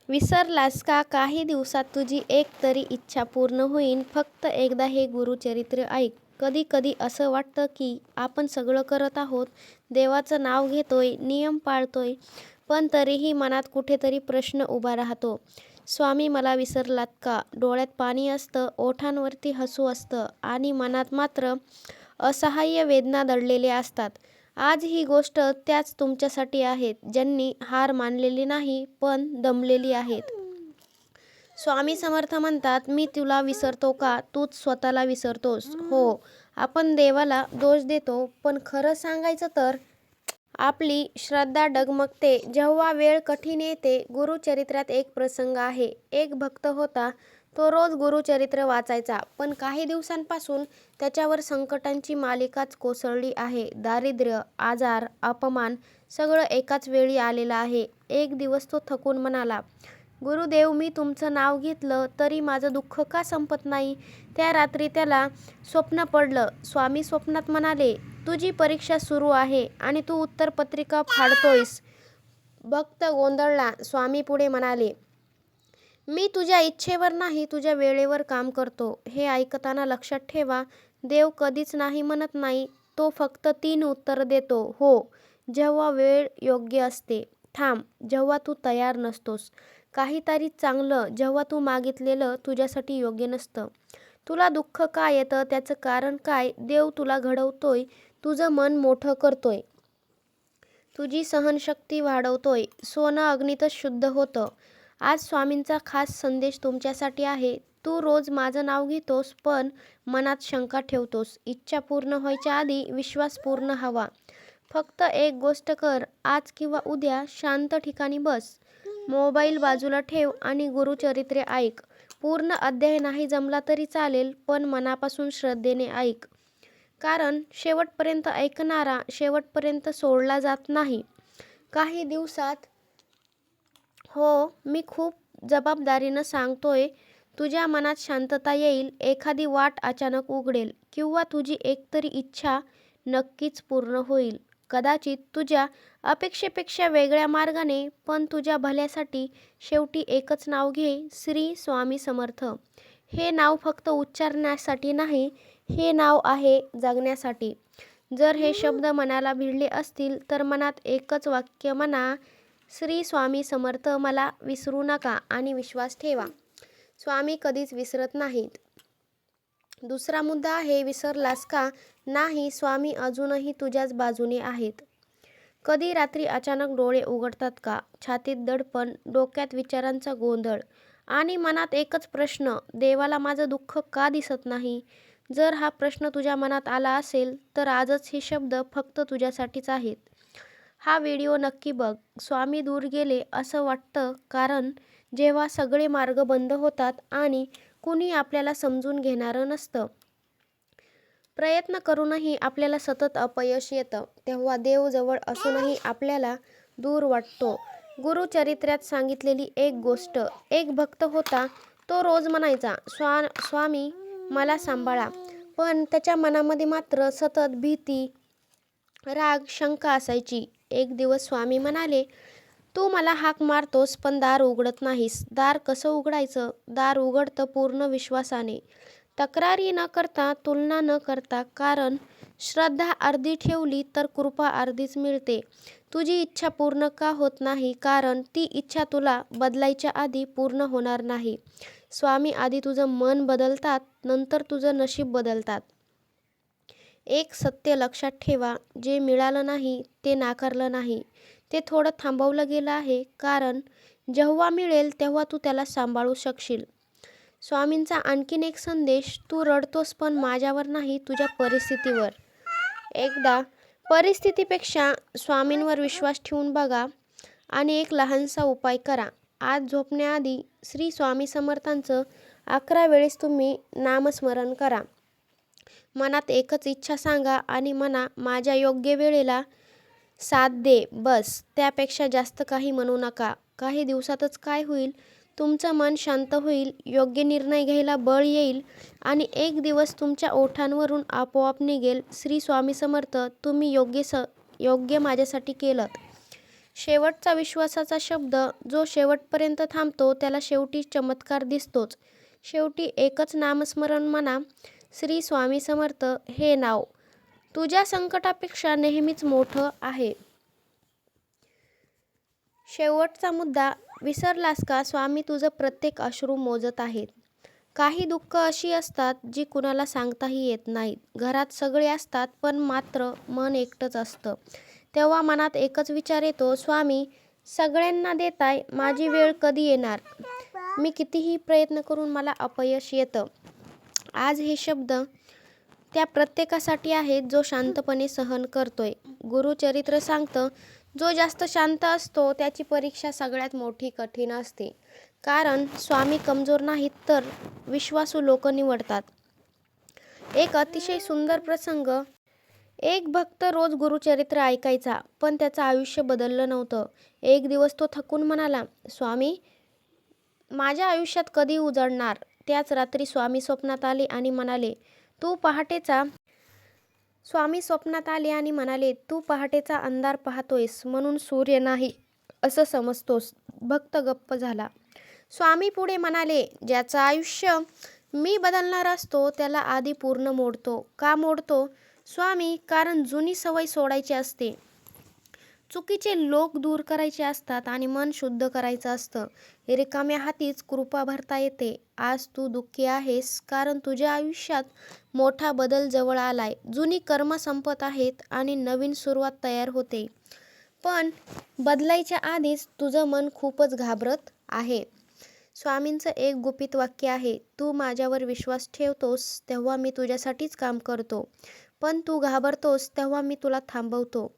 विसरलास का? काही दिवसात तुझी एक तरी इच्छा पूर्ण होईल. फक्त एकदा हे गुरुचरित्र ऐक. कधी कधी असं वाटतं की आपण सगळं करत आहोत, देवाचं नाव घेतोय, नियम पाळतोय, पण तरीही मनात कुठेतरी प्रश्न उभा राहतो. स्वामी मला विसरलात का? डोळ्यात पाणी असतं, ओठांवरती हसू असतं आणि मनात मात्र असहाय्य वेदना दडलेल्या असतात. आज ही गोष्ट त्याच तुमच्यासाठी आहेत, ज्यांनी हार मानलेली नाही पण दमलेली आहेत. स्वामी समर्थ म्हणतात, मी तुला विसरतो का? तूच स्वतःला विसरतोस. हो, आपण देवाला दोष देतो, पण खरं सांगायचं तर आपली श्रद्धा डगमगते जेव्हा वेळ कठीण येते. गुरुचरित्रात एक प्रसंग आहे. एक भक्त होता. तो रोज गुरुचरित्र वाचायचा, पण काही दिवसांपासून त्याच्यावर संकटांची मालिकाच कोसळली आहे. दारिद्र्य, आजार, अपमान सगळं एकाच वेळी आलेलं आहे. एक दिवस तो थकून म्हणाला, गुरुदेव, मी तुमचं नाव घेतलं तरी माझं दुःख का संपत नाही? त्या रात्री त्याला स्वप्न पडलं. स्वामी स्वप्नात म्हणाले, तुझी परीक्षा सुरू आहे आणि तू उत्तरपत्रिका फाडतोयस. भक्त गोंधळला. स्वामी पुढे म्हणाले, मी तुझ्या इच्छेवर नाही, तुझ्या वेळेवर काम करतो. हे ऐकताना लक्षात ठेवा, देव कधीच नाही म्हणत नाही. तो फक्त 3 उत्तर देतो. हो, जेव्हा वेळ योग्य असते. थांब, जेव्हा तू तयार नसतोस. काहीतरी चांगलं, जेव्हा तू मागितलेलं तुझ्यासाठी योग्य नसतं. तुला दुःख का येतं? त्याचं कारण काय? देव तुला घडवतोय, तुझं मन मोठं करतोय, तुझी सहनशक्ती वाढवतोय. सोनं अग्नीतच शुद्ध होतं. आज स्वामींचा खास संदेश तुमच्यासाठी आहे. तू रोज माझं नाव घेतोस, पण मनात शंका ठेवतोस. इच्छा पूर्ण व्हायच्या आधी विश्वास पूर्ण हवा. फक्त एक गोष्ट कर, आज किंवा उद्या शांत ठिकाणी बस. मोबाईल बाजूला ठेव आणि गुरुचरित्र ऐक. पूर्ण अध्याय नाही जमला तरी चालेल, पण मनापासून श्रद्धेने ऐक. कारण शेवटपर्यंत ऐकणारा शेवटपर्यंत सोडला जात नाही. काही दिवसात, हो, मी खूप जबाबदारीनं सांगतोय, तुझ्या मनात शांतता येईल. एखादी वाट अचानक उघडेल किंवा तुझी एकतरी इच्छा नक्कीच पूर्ण होईल. कदाचित तुझ्या अपेक्षेपेक्षा वेगळ्या मार्गाने, पण तुझ्या भल्यासाठी. शेवटी एकच नाव घे, श्री स्वामी समर्थ. हे नाव फक्त उच्चारण्यासाठी नाही, हे नाव आहे जगण्यासाठी. जर हे शब्द मनाला भिडले असतील तर मनात एकच वाक्य म्हणा, श्री स्वामी समर्थ. मला विसरू नका आणि विश्वास ठेवा, स्वामी कधीच विसरत नाहीत. दुसरा मुद्दा आहे, विसरलास का? नाही, स्वामी अजूनही तुझ्याच बाजूने आहेत. कधी रात्री अचानक डोळे उघडतात का? छातीत दडपण, डोक्यात विचारांचा गोंधळ आणि मनात एकच प्रश्न, देवाला माझं दुःख का दिसत नाही? जर हा प्रश्न तुझ्या मनात आला असेल तर आजच हे शब्द फक्त तुझ्यासाठीच आहेत. हा व्हिडिओ नक्की बघ. स्वामी दूर गेले असं वाटतं, कारण जेव्हा सगळे मार्ग बंद होतात आणि कुणी आपल्याला समजून घेणारं नसतं, प्रयत्न करूनही आपल्याला सतत अपयश येतं, तेव्हा देव जवळ असूनही आपल्याला दूर वाटतो. गुरुचरित्रात सांगितलेली एक गोष्ट. एक भक्त होता. तो रोज म्हणायचा, स्वामी मला सांभाळा, पण त्याच्या मनामध्ये मात्र सतत भीती, राग, शंका असायची. एक दिवस स्वामी म्हणाले, तू मला हाक मारतोस पण दार उघडत नाहीस. दार कसं उघडायचं? दार उघडतं पूर्ण विश्वासाने, तक्रारी न करता, तुलना न करता. कारण श्रद्धा अर्धी ठेवली तर कृपा अर्धीच मिळते. तुझी इच्छा पूर्ण का होत नाही? कारण ती इच्छा तुला बदलायच्या आधी पूर्ण होणार नाही. स्वामी आधी तुझं मन बदलतात, नंतर तुझं नशीब बदलतात. एक सत्य लक्षात ठेवा, जे मिळालं नाही ते नाकारलं नाही, ते थोडं थांबवलं गेलं आहे. कारण जेव्हा मिळेल तेव्हा तू त्याला सांभाळू शकशील. स्वामींचा आणखीन एक संदेश, तू रडतोस पण माझ्यावर नाही, तुझ्या परिस्थितीवर. एकदा परिस्थितीपेक्षा स्वामींवर विश्वास ठेवून बघा आणि एक लहानसा उपाय करा. आज झोपण्याआधी श्री स्वामी समर्थांचं 11 वेळेस तुम्ही नामस्मरण करा. मनात एकच इच्छा सांगा आणि म्हणा, माझ्या योग्य वेळेला साथ दे. बस, त्यापेक्षा जास्त काही म्हणू नका. काही दिवसातच काय होईल, तुमचं मन शांत होईल, योग्य निर्णय घ्यायला बळ येईल आणि एक दिवस तुमच्या ओठांवरून आपोआप निघेल, श्री स्वामी समर्थ, तुम्ही योग्य माझ्यासाठी केलं. शेवटचा विश्वासाचा शब्द जो शेवटपर्यंत थांबतो त्याला शेवटी चमत्कार दिसतोच. शेवटी एकच नामस्मरण म्हणा, श्री स्वामी समर्थ हे नाव तुझ्या संकटापेक्षा नेहमीच मोठं आहे. शेवटचा मुद्दा, विसरलास का स्वामी तुझं प्रत्येक अश्रू मोजत आहेत. काही दुःख अशी असतात जी कुणाला सांगताही येत नाहीत. घरात सगळे असतात पण मात्र मन एकटंच असतं. तेव्हा मनात एकच विचार येतो, स्वामी सगळ्यांना देताय, माझी वेळ कधी येणार. मी कितीही प्रयत्न करून मला अपयश येतं. आज हे शब्द त्या प्रत्येकासाठी आहेत जो शांतपणे सहन करतोय. गुरुचरित्र सांगतं, जो जास्त शांत असतो त्याची परीक्षा सगळ्यात मोठी कठीण असते. कारण स्वामी कमजोर नाहीत तर विश्वासू लोक निवडतात. एक अतिशय सुंदर प्रसंग. एक भक्त रोज गुरुचरित्र ऐकायचा पण त्याचं आयुष्य बदललं नव्हतं. एक दिवस तो थकून म्हणाला, स्वामी माझ्या आयुष्यात कधी उजळणार. त्याच रात्री स्वामी स्वप्नात आले आणि म्हणाले, तू पहाटेचा अंधार पाहतोयस म्हणून सूर्य नाही असं समजतोस. भक्त गप्प झाला. स्वामी पुढे म्हणाले, ज्याचं आयुष्य मी बदलणार असतो त्याला आधी पूर्ण मोडतो. का मोडतो स्वामी? कारण जुनी सवय सोडायची असते, चुकीचे लोक दूर करायचे असतात आणि मन शुद्ध करायचं असतं. रिकाम्या हातीच कृपा भरता येते. आज तू दुःखी आहेस कारण तुझ्या आयुष्यात मोठा बदल जवळ आलाय. जुनी कर्म संपत आहेत आणि नवीन सुरुवात तयार होते. पण बदलायच्या आधीच तुझं मन खूपच घाबरत आहे. स्वामींचं एक गुपित वाक्य आहे, तू माझ्यावर विश्वास ठेवतोस तेव्हा मी तुझ्यासाठीच काम करतो, पण तू घाबरतोस तेव्हा मी तुला थांबवतो.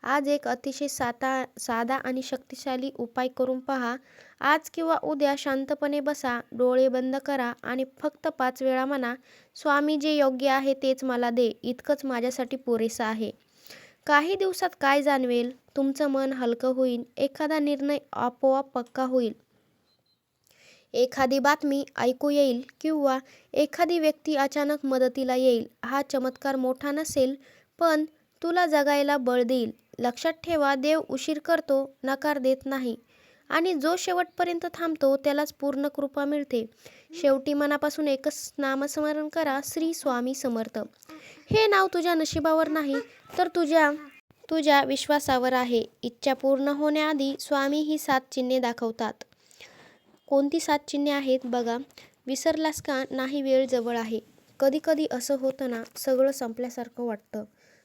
आज एक अतिशय साधा आणि शक्तिशाली उपाय करून पहा. आज किंवा उद्या शांतपणे बसा, डोळे बंद करा आणि फक्त 5 वेळा म्हणा, स्वामी जे योग्य आहे तेच मला दे, इतकंच माझ्यासाठी पुरेसं आहे. काही दिवसात काय जाणवेल, तुमचं मन हलकं होईल. एखादा निर्णय आपोआप पक्का होईल. एखादी बातमी ऐकू येईल किंवा एखादी व्यक्ती अचानक मदतीला येईल. हा चमत्कार मोठा नसेल पण तुला जगायला बळ देईल. लक्षात ठेवा, देव उशीर करतो, नकार देत नाही. आणि जो शेवटपर्यंत थांबतो त्यालाच पूर्ण कृपा मिळते. शेवटी मनापासून एकच नामस्मरण करा, श्री स्वामी समर्थ. हे नाव तुझ्या नशिबावर नाही तर तुझ्या विश्वासावर आहे. इच्छा पूर्ण होण्याआधी स्वामी ही 7 चिन्हे दाखवतात. कोणती 7 चिन्हे आहेत बघा. विसरलास का नाही वेळ जवळ आहे. कधी कधी असं होतं ना, सगळं संपल्यासारखं वाटतं.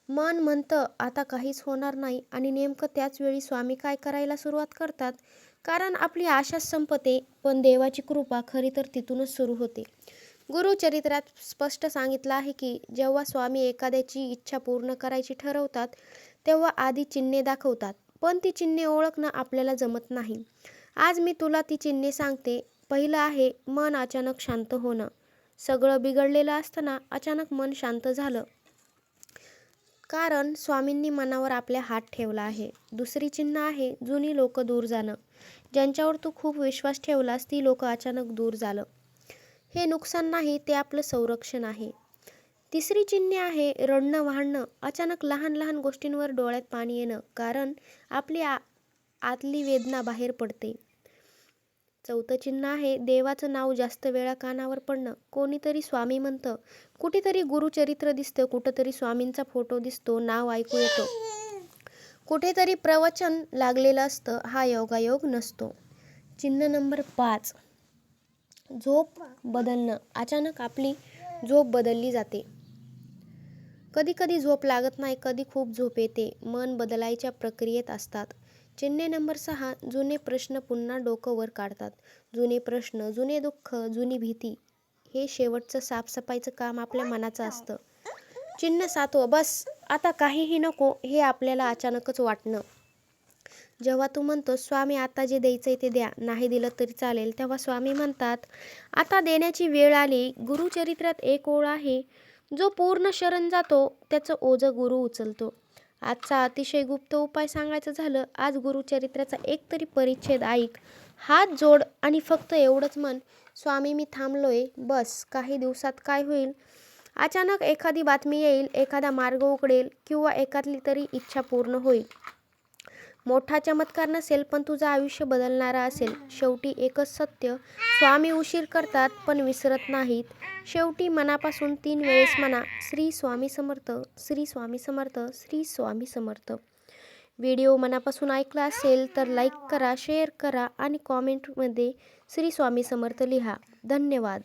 मन म्हणतं आता काहीच होणार नाही आणि नेमकं त्याच वेळी स्वामी काय करायला सुरुवात करतात. कारण आपली आशाच संपते पण देवाची कृपा खरी तर तिथूनच सुरू होते. गुरुचरित्रात स्पष्ट सांगितलं आहे की जेव्हा स्वामी एखाद्याची इच्छा पूर्ण करायची ठरवतात तेव्हा आधी चिन्हे दाखवतात. पण ती चिन्हे ओळखणं आपल्याला जमत नाही. आज मी तुला ती चिन्हे सांगते. पहिलं आहे मन अचानक शांत होणं. सगळं बिघडलेलं असताना अचानक मन शांत झालं कारण स्वामींनी मनावर आपल्या हात ठेवला आहे. दुसरी चिन्ह आहे जुनी लोक दूर जाणं. ज्यांच्यावर तू खूप विश्वास ठेवलास ती लोक अचानक दूर झालं. हे नुकसान नाही, ते आपलं संरक्षण आहे. तिसरी चिन्हे आहे रडणं वाहणं. अचानक लहान लहान गोष्टींवर डोळ्यात पाणी येणं कारण आपली आतली वेदना बाहेर पडते. चौथं चिन्ह आहे देवाचं नाव जास्त वेळा कानावर पडणं. कोणीतरी स्वामी म्हणतं, कुठेतरी गुरुचरित्र दिसतं, कुठेतरी स्वामींचा फोटो दिसतो, नाव ऐकू येतो, कुठेतरी प्रवचन लागलेलं असतं. हा योगायोग नसतो. चिन्ह नंबर 5, झोप बदलणं. अचानक आपली झोप बदलली जाते. कधी कधी झोप लागत नाही, कधी खूप झोप येते. मन बदलायच्या प्रक्रियेत असतात. चिन्ह नंबर 6, जुने प्रश्न पुन्हा डोकं वर काढतात. जुने प्रश्न, जुने दुःख, जुनी भीती, हे शेवटचं साफसफाईचं काम आपल्या मनाचं असतं. चिन्ह 7, बस आता काहीही नको, हे आपल्याला अचानकच वाटणं. जेव्हा तू म्हणतो स्वामी आता जे द्यायचंय ते द्या, नाही दिलं तरी चालेल, तेव्हा स्वामी म्हणतात आता देण्याची वेळ आली. गुरुचरित्रात एक ओळ आहे, जो पूर्ण शरण जातो त्याचं ओझं गुरु उचलतो. आजचा अतिशय गुप्त उपाय सांगायचं झालं, आज गुरुचरित्राचा एक तरी परिच्छेद ऐक, हात जोड आणि फक्त एवढंच म्हण, स्वामी मी थांबलोय, बस. काही दिवसात काय होईल, अचानक एखादी बातमी येईल, एखादा मार्ग उघडेल किंवा एखादली तरी इच्छा पूर्ण होईल. मोठा चमत्कार नसेल, पण तुझं आयुष्य बदलणारा असेल. शेवटी एकच सत्य, स्वामी उशीर करतात पण विसरत नाहीत. शेवटी मनापासून 3 वेळेस म्हणा, श्री स्वामी समर्थ, श्री स्वामी समर्थ, श्री स्वामी समर्थ. व्हिडिओ मनापासून ऐकला असेल तर लाईक करा, शेअर करा आणि कॉमेंटमध्ये श्री स्वामी समर्थ लिहा. धन्यवाद.